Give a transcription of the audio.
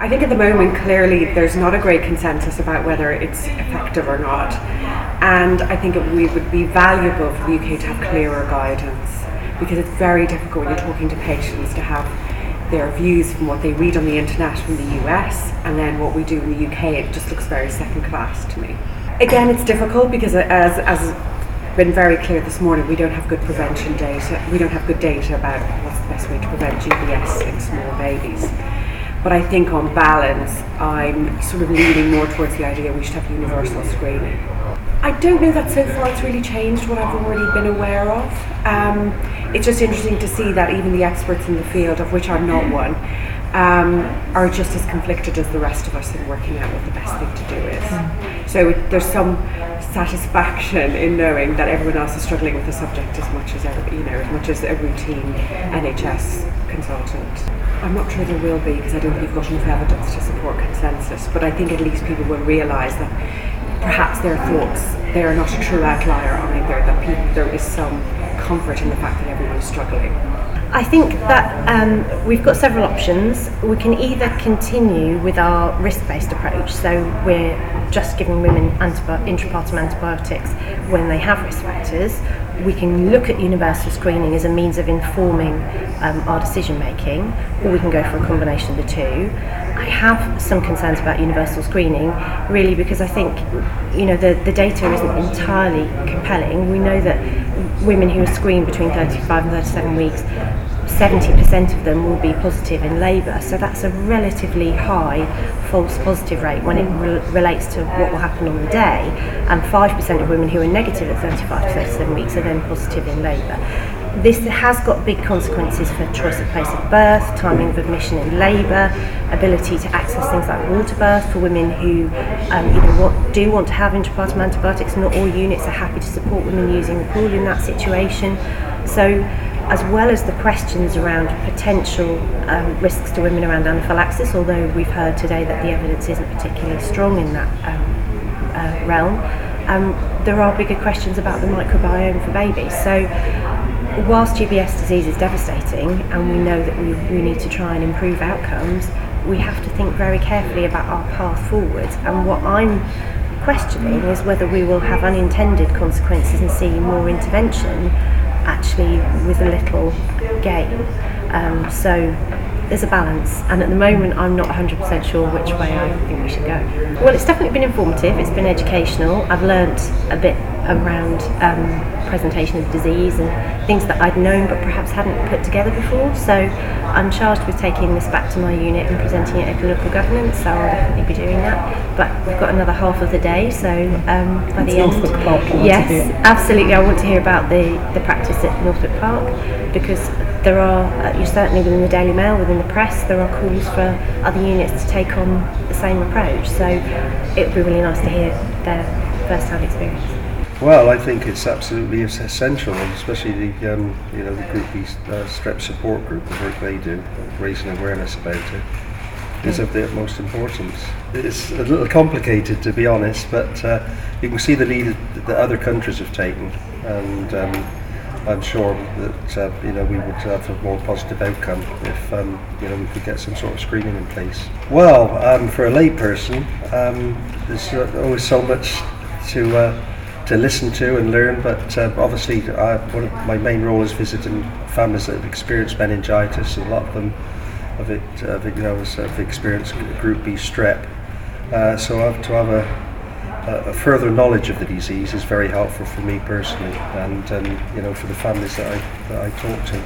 I think at the moment, clearly, there's not a great consensus about whether it's effective or not. And I think it would be valuable for the UK to have clearer guidance, because it's very difficult when you're talking to patients to have their views from what they read on the internet from the US and then what we do in the UK. It just looks very second class to me. Again, it's difficult because as been very clear this morning, we don't have good prevention data. We don't have good data about what's the best way to prevent GBS in small babies. But I think on balance, I'm sort of leaning more towards the idea we should have universal screening. I don't know that so far it's really changed what I've already been aware of. It's just interesting to see that even the experts in the field, of which I'm not one, are just as conflicted as the rest of us in working out what the best thing to do is. So there's some satisfaction in knowing that everyone else is struggling with the subject as much as a routine NHS consultant. I'm not sure there will be, because I don't think you've got enough evidence to support consensus, but I think at least people will realise that perhaps their thoughts, they are not a true outlier either, that there is some comfort in the fact that everyone is struggling. I think that we've got several options. We can either continue with our risk-based approach, so we're just giving women intrapartum antibiotics when they have risk factors. We can look at universal screening as a means of informing our decision making, or we can go for a combination of the two. I have some concerns about universal screening, really, because I think the data isn't entirely compelling. We know that women who are screened between 35 and 37 weeks, 70% of them will be positive in labour, so that's a relatively high false positive rate when it relates to what will happen on the day, and 5% of women who are negative at 35 to 37 weeks are then positive in labour. This has got big consequences for choice of place of birth, timing of admission in labour, ability to access things like water birth for women who do want to have intrapartum antibiotics. Not all units are happy to support women using the pool in that situation. So, as well as the questions around potential risks to women around anaphylaxis, although we've heard today that the evidence isn't particularly strong in that realm, there are bigger questions about the microbiome for babies. So whilst GBS disease is devastating and we know that we need to try and improve outcomes, we have to think very carefully about our path forward. And what I'm questioning is whether we will have unintended consequences and see more intervention actually with a little gain. So there's a balance, and at the moment I'm not 100% sure which way I think we should go. Well, it's definitely been informative, it's been educational. I've learnt a bit around presentation of disease and things that I'd known but perhaps hadn't put together before, so I'm charged with taking this back to my unit and presenting it at local government, so I'll definitely be doing that. But we've got another half of the day, so by the end, yes, absolutely, I want to hear about the practice at Northwood Park, because there are, you're certainly within the Daily Mail, within the press, there are calls for other units to take on the same approach, so it would be really nice to hear their first-hand experience. Well, I think it's absolutely essential, especially the Group B Strep support group, the work they do, raising awareness about it, is of the utmost importance. It's a little complicated, to be honest, but you can see the lead that other countries have taken, and I'm sure that we would have a more positive outcome if we could get some sort of screening in place. Well, for a lay person, there's always so much to listen to and learn, but obviously one of my main role is visiting families that have experienced meningitis. A lot of them have experienced Group B Strep, so to have a further knowledge of the disease is very helpful for me personally, and for the families that I talk to.